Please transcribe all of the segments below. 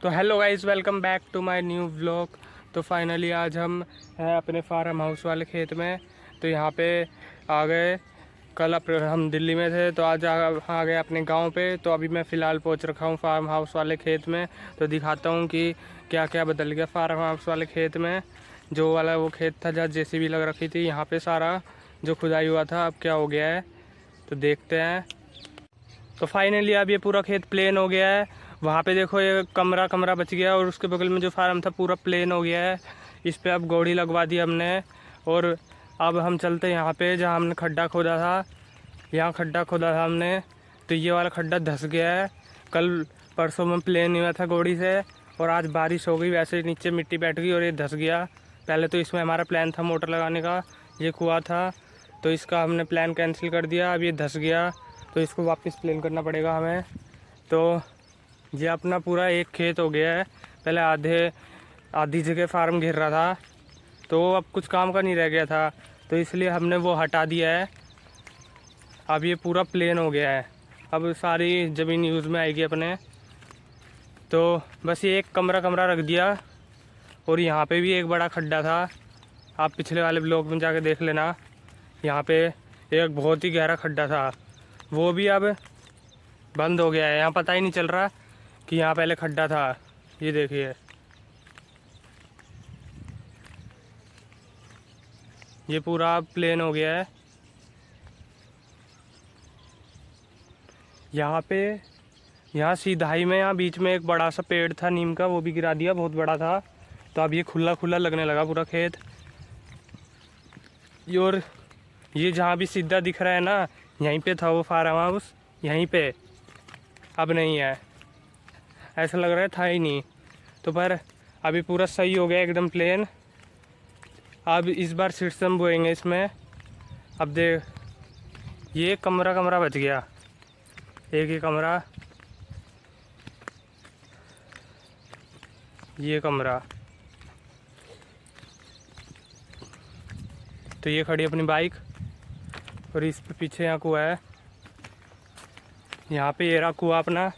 तो hello guys, welcome back to my new vlog. तो finally आज हम हैं अपने फार्म हाउस वाले खेत में। तो यहाँ पे आ गए। कल हम दिल्ली में थे तो आज आ गए अपने गांव पे। तो अभी मैं फ़िलहाल पहुँच रखा हूँ फार्म हाउस वाले खेत में। तो दिखाता हूँ कि क्या क्या बदल गया फार्म हाउस वाले खेत में। जो वाला वो खेत था जहाँ जेसीबी लग रखी थी, यहाँ पे सारा जो खुदाई हुआ था अब क्या हो गया है तो देखते हैं। तो फाइनली अब ये पूरा खेत प्लेन हो गया है। वहाँ पे देखो ये कमरा कमरा बच गया और उसके बगल में जो फार्म था पूरा प्लेन हो गया है। इस पे अब गोड़ी लगवा दी हमने। और अब हम चलते हैं यहाँ पे जहाँ हमने खड्डा खोदा था। यहाँ खड्डा खोदा था हमने, तो ये वाला खड्डा धंस गया है। कल परसों में प्लेन हुआ था गोड़ी से और आज बारिश हो गई, वैसे ही नीचे मिट्टी बैठ गई और ये धंस गया। पहले तो इसमें हमारा प्लान था मोटर लगाने का, ये कुआँ था, तो इसका हमने प्लान कैंसिल कर दिया। अब ये धंस गया तो इसको वापस प्लेन करना पड़ेगा हमें। तो ये अपना पूरा एक खेत हो गया है। पहले आधी जगह फार्म घेर रहा था, तो अब कुछ काम का नहीं रह गया था, तो इसलिए हमने वो हटा दिया है। अब ये पूरा प्लेन हो गया है। अब सारी ज़मीन यूज़ में आएगी अपने। तो बस ये एक कमरा कमरा रख दिया। और यहाँ पे भी एक बड़ा खड्डा था, आप पिछले वाले ब्लॉग में जाके देख लेना। यहाँ पे एक बहुत ही गहरा खड्डा था, वो भी अब बंद हो गया है। यहाँ पता ही नहीं चल रहा कि यहाँ पहले खड्डा था। ये देखिए, ये पूरा प्लेन हो गया है। यहाँ सीधाई में, यहाँ बीच में एक बड़ा सा पेड़ था नीम का, वो भी गिरा दिया, बहुत बड़ा था। तो अब ये खुला खुला लगने लगा पूरा खेत। और ये जहाँ भी सीधा दिख रहा है ना, यहीं पे था वो फार्म हाउस, यहीं पे अब नहीं है। ऐसा लग रहा है था ही नहीं। तो पर अभी पूरा सही हो गया, एकदम प्लेन। अब इस बार सिस्टम बोएंगे इसमें। अब देख, ये कमरा कमरा बच गया, एक ही कमरा, ये कमरा। तो ये खड़ी अपनी बाइक और इस पे पीछे यहाँ कुआं है। यहाँ पे ये रहा कुआं अपना,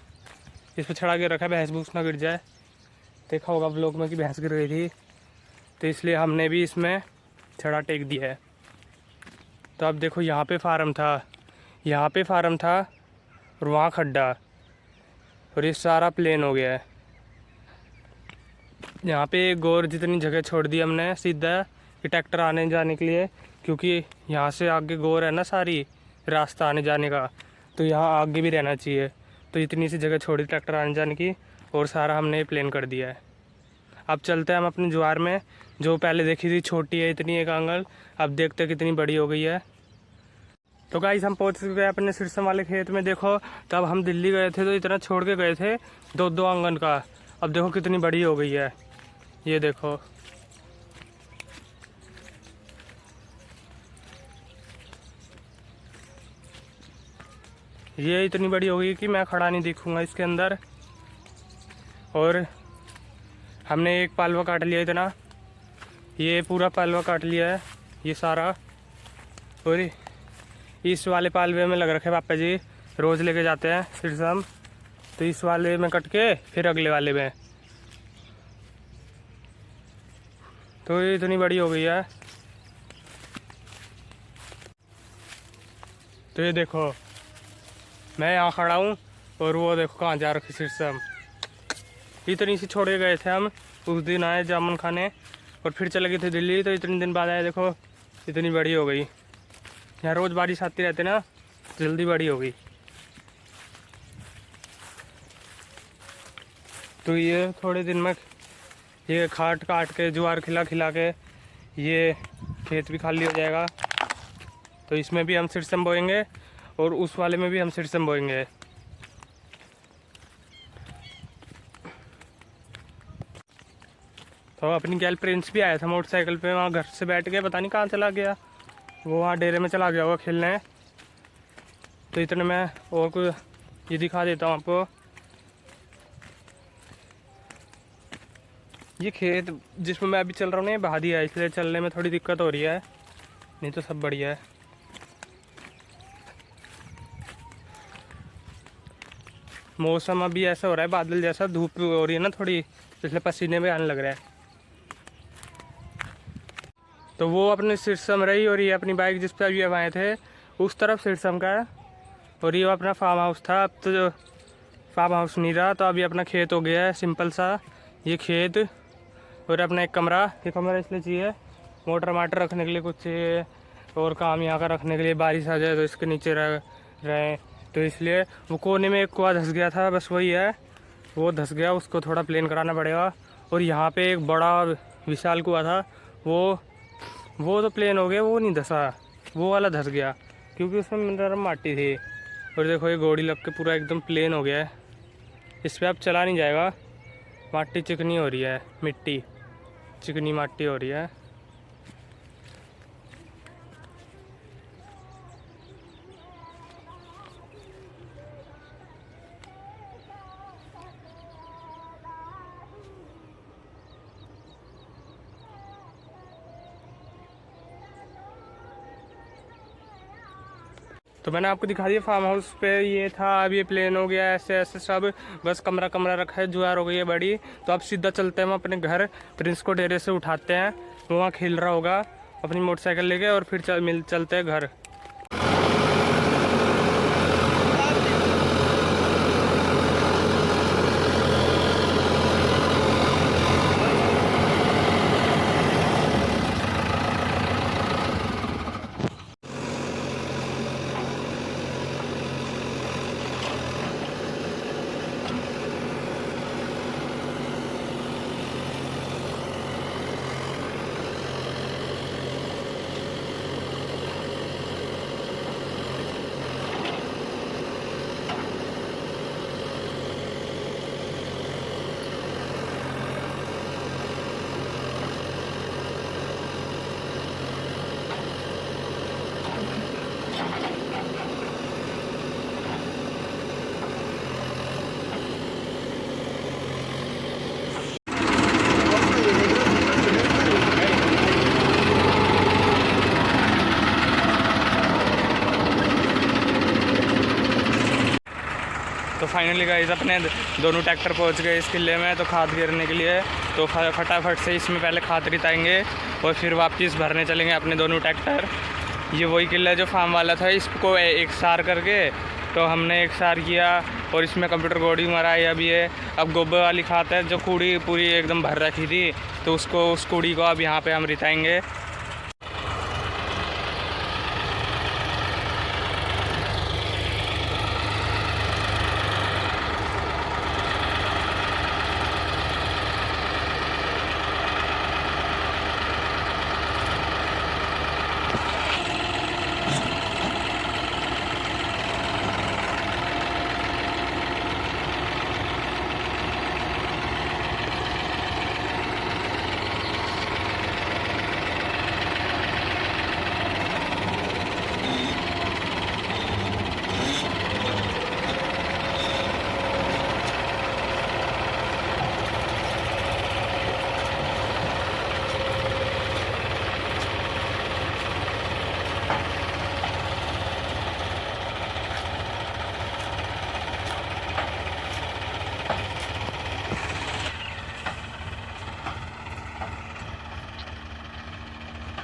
इस पर चढ़ा के रखा है भैंस भूस ना गिर जाए। देखा होगा ब्लॉग में कि भैंस गिर गई थी, तो इसलिए हमने भी इसमें छड़ा टेक दिया है। तो अब देखो, यहाँ पे फार्म था, यहाँ पे फार्म था और वहाँ खड्डा, और ये सारा प्लेन हो गया है। यहाँ पे एक गोर जितनी जगह छोड़ दी हमने सीधा कि ट्रैक्टर आने जाने के लिए, क्योंकि यहाँ से आगे गोर है ना सारी रास्ता आने जाने का, तो यहाँ आगे भी रहना चाहिए। तो इतनी सी जगह छोड़ी ट्रैक्टर आने जाने की, और सारा हमने प्लेन कर दिया है। अब चलते हैं हम अपने ज्वार में, जो पहले देखी थी छोटी है इतनी एक आंगल, अब देखते हैं कितनी बड़ी हो गई है। तो गाइस, हम पहुंच गए अपने सिरसम वाले खेत में। देखो, तब हम दिल्ली गए थे तो इतना छोड़ के गए थे, दो दो आंगन का। अब देखो कितनी बड़ी हो गई है, ये देखो। ये इतनी बड़ी हो गई कि मैं खड़ा नहीं दिखूंगा इसके अंदर। और हमने एक पालवा काट लिया इतना, ये पूरा पालवा काट लिया है ये सारा। और इस वाले पालवे में लग रखे पापा जी, रोज़ लेके जाते हैं सिरसम। तो इस वाले में कट के फिर अगले वाले में। तो ये इतनी बड़ी हो गई है। तो ये देखो, मैं यहाँ खड़ा हूँ और वो देखो कहाँ जा रखी सिरसम। इतनी सी छोड़ के गए थे हम, उस दिन आए जामुन खाने और फिर चले गए थे दिल्ली। तो इतने दिन बाद आए, देखो इतनी बड़ी हो गई। यहाँ रोज़ बारिश आती रहती ना, जल्दी बड़ी हो गई। तो ये थोड़े दिन में ये खाट काट के ज्वार खिला खिला के ये खेत भी खाली हो जाएगा। तो इसमें भी हम सिरसम बोएंगे और उस वाले में भी हम सिरसम बोएंगे। तो अपनी गैल प्रिंस भी आया था मोटरसाइकिल पे, वहाँ घर से बैठ के पता नहीं कहाँ चला गया, वो वहाँ डेरे में चला गया होगा खेलने। तो इतने में और कुछ ये दिखा देता हूँ आपको। ये खेत जिसमें मैं अभी चल रहा हूँ ना, ये बहा दिया है, इसलिए चलने में थोड़ी दिक्कत हो रही है, नहीं तो सब बढ़िया है। मौसम अभी ऐसा हो रहा है बादल जैसा, धूप हो रही है ना थोड़ी, इसलिए पसीने में आने लग रहा है। तो वो अपने सिरसम रही और ये अपनी बाइक जिस पर अभी अब आए थे उस तरफ सिरसम का है, और ये अपना फार्म हाउस था। अब तो जो फार्म हाउस नहीं रहा, तो अभी अपना खेत हो गया है सिंपल सा ये खेत, और अपना एक कमरा। ये कमरा इसलिए चाहिए मोटर माटर रखने के लिए कुछ चाहिए, और काम यहाँ का रखने के लिए, बारिश आ जाए तो इसके नीचे रहे, तो इसलिए वो कोने में एक कुआं धंस गया था, बस वही है, वो धंस गया, उसको थोड़ा प्लेन कराना पड़ेगा। और यहाँ पे एक बड़ा विशाल कुआं था, वो तो प्लेन हो गया, वो नहीं धंसा, वो वाला धंस गया क्योंकि उसमें नरम माटी थी। और देखो ये गोड़ी लग के पूरा एकदम प्लेन हो गया है, इस पर अब चला नहीं जाएगा, माटी चिकनी हो रही है, मिट्टी चिकनी माटी हो रही है। तो मैंने आपको दिखा दिया फार्म हाउस पे, ये था, अब ये प्लेन हो गया, ऐसे ऐसे सब, बस कमरा कमरा रखा है, जुआर हो गई है बड़ी। तो अब सीधा चलते हैं हम अपने घर, प्रिंस को डेरे से उठाते हैं, वो वहाँ खेल रहा होगा अपनी मोटरसाइकिल लेके, और फिर चलते हैं घर। तो फाइनली गाइस अपने दोनों ट्रैक्टर पहुंच गए इस किले में, तो खाद गिरने के लिए। तो फटाफट से इसमें पहले खाद रिताएंगे और फिर वापस भरने चलेंगे अपने दोनों ट्रैक्टर। ये वही किला जो फार्म वाला था, इसको एक सार करके तो हमने एक सार किया, और इसमें कंप्यूटर कोडिंग मराई। अब ये अब गोबर वाली खाद है जो कूड़ी पूरी एकदम भर रखी थी, तो उसको उस कूड़ी को अब यहाँ पे हम रिताएंगे।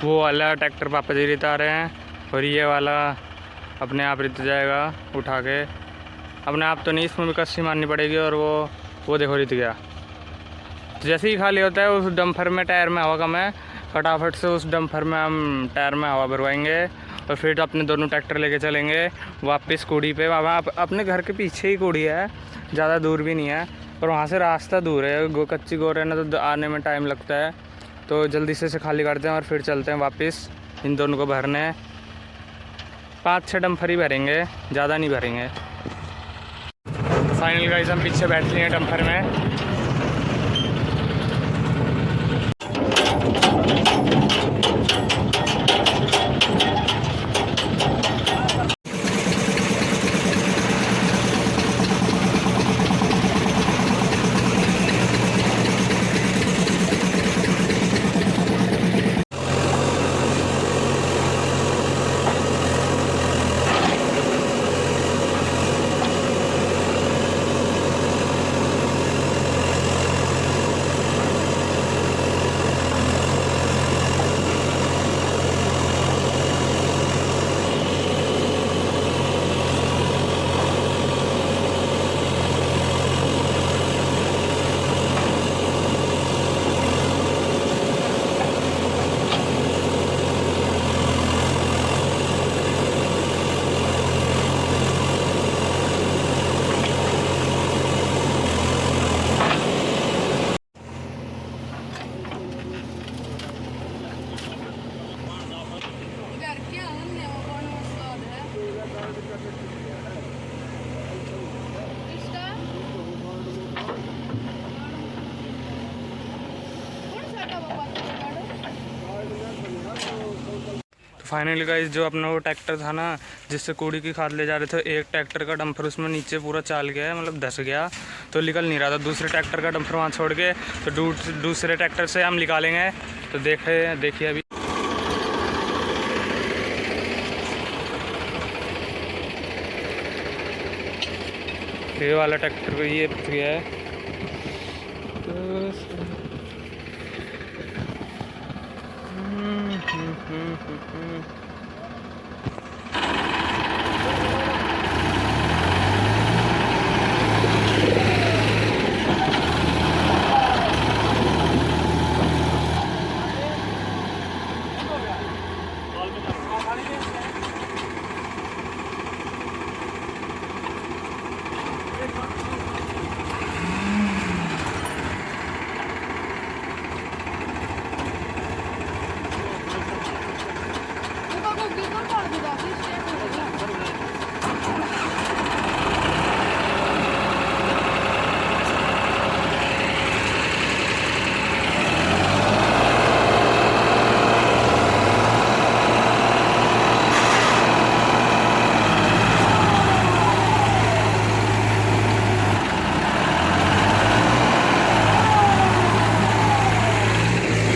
वो वाला ट्रैक्टर पापा जी रिता रहे हैं, और ये वाला अपने आप रित जाएगा उठा के, अपने आप तो नहीं, इसमें भी कस्सी मारनी पड़ेगी। और वो देखो रित गया। तो जैसे ही खाली होता है उस डम्फर में टायर में हवा कम है, फटाफट से उस डम्फर में हम टायर में हवा भरवाएंगे, और फिर अपने दोनों ट्रैक्टर लेके चलेंगे वापस कूड़ी पे। वहाँ अपने घर के पीछे ही कूड़ी है, ज़्यादा दूर भी नहीं है, और वहाँ से रास्ता दूर है, कच्ची गोर है ना, तो आने में टाइम लगता है। तो जल्दी से इसे खाली करते हैं और फिर चलते हैं वापस इन दोनों को भरने। 5-6 डम्फर ही भरेंगे, ज़्यादा नहीं भरेंगे। तो फाइनल गाइस हम पीछे बैठ लिए हैं डम्फर में। फाइनली गाइस जो अपना वो ट्रैक्टर था ना जिससे कूड़ी की खाद ले जा रहे थे, एक ट्रैक्टर का डंपर उसमें नीचे पूरा चाल गया है, मतलब धस गया तो निकल नहीं रहा था। दूसरे ट्रैक्टर का डंपर वहाँ छोड़ के तो दूसरे ट्रैक्टर से हम निकालेंगे। तो देखिए अभी ये वाला ट्रैक्टर ये फंस गया है।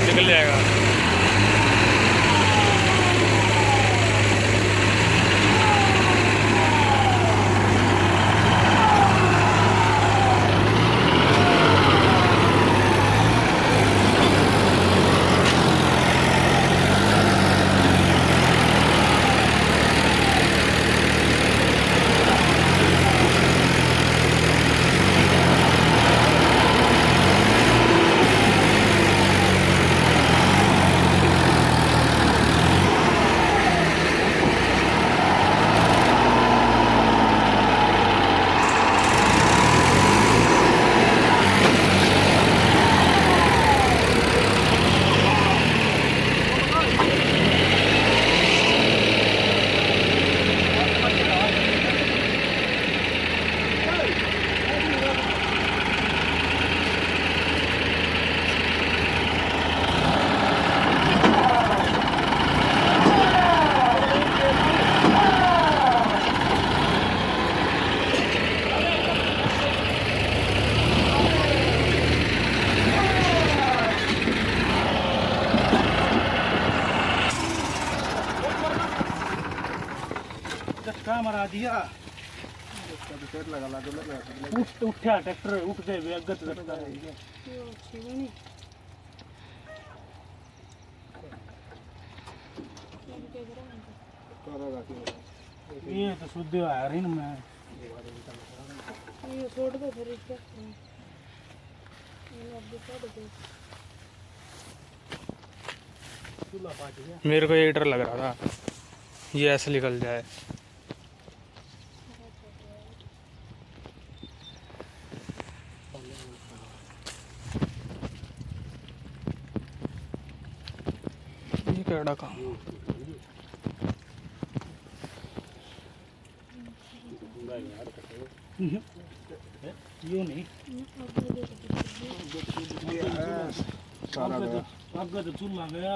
निकल जाएगा। मरा दिया उठा ट्रैक्टर उठ गए अगत ये तो शुद्ध आ रही ना मैं ये छोड़ दो फिर इसका मेरे को ये डर लग रहा था ये ऐसे निकल जाए। ये केड़ा काम यो नहीं सारा गया आगे तो चूल्हा गया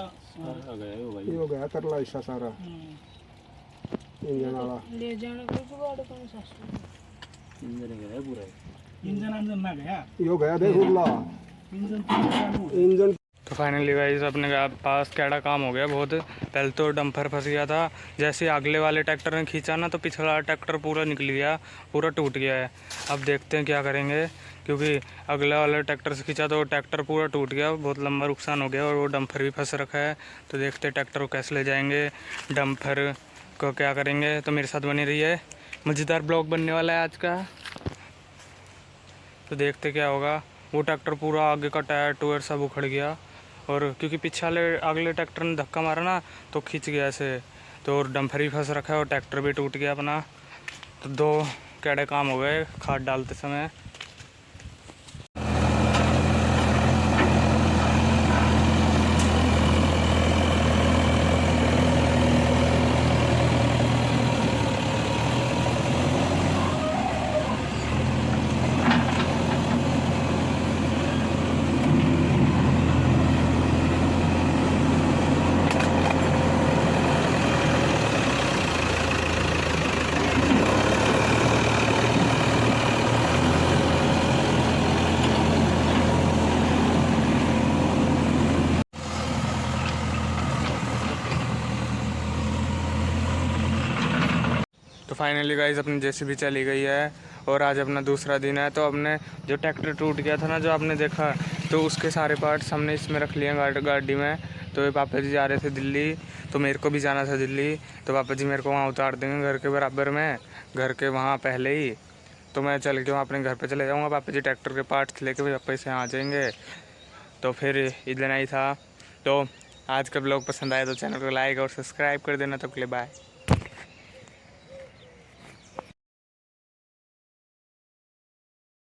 ये हो गया तरला हिस्सा सारा इंजन वाला ले जाने को जुगाड़ कौन सा इंजन गया पूरा इंजन ना गया ये हो गया देख उल्ला इंजन। तो फाइनली गाइस अपने पास कैड़ा काम हो गया बहुत। पहले तो डंपर फंस गया था, जैसे अगले वाले ट्रैक्टर ने खींचा ना तो पिछला ट्रैक्टर पूरा निकल गया, पूरा टूट गया है। अब देखते हैं क्या करेंगे, क्योंकि अगले वाले ट्रैक्टर से खींचा तो ट्रैक्टर पूरा टूट गया, बहुत लंबा नुकसान हो गया और वो डंपर भी फंस रखा है। तो देखते हैं ट्रैक्टर को कैसे ले जाएंगे, डंपर को क्या करेंगे। तो मेरे साथ बनी रही है, मज़ेदार ब्लॉग बनने वाला है आज का। तो देखते क्या होगा। वो ट्रैक्टर पूरा आगे का टायर टूयर सब उखड़ गया, और क्योंकि पीछे वाले अगले ट्रैक्टर ने धक्का मारा ना तो खींच गया ऐसे, तो डंपर भी फंस रखा है और ट्रैक्टर भी टूट गया अपना। तो दो कैड़े काम हो गए खाद डालते समय। फाइनली गाइस अपनी जेसीबी चली गई है और आज अपना दूसरा दिन है। तो अपने जो ट्रैक्टर टूट गया था ना, जो आपने देखा, तो उसके सारे पार्ट्स हमने इसमें रख लिए गाड़ी में। तो ये पापा जी जा रहे थे दिल्ली, तो मेरे को भी जाना था दिल्ली। तो पापा जी मेरे को वहाँ उतार देंगे घर के बराबर में, घर के वहाँ पहले ही। तो मैं चल के वहाँ अपने घर पे चले जाऊँगा। पापा जी ट्रैक्टर के पार्ट्स लेके वापस से आ जाएंगे। तो फिर इतना ही था। तो आज का ब्लॉग पसंद आया तो चैनल को लाइक और सब्सक्राइब कर देना। तब के लिए बाय।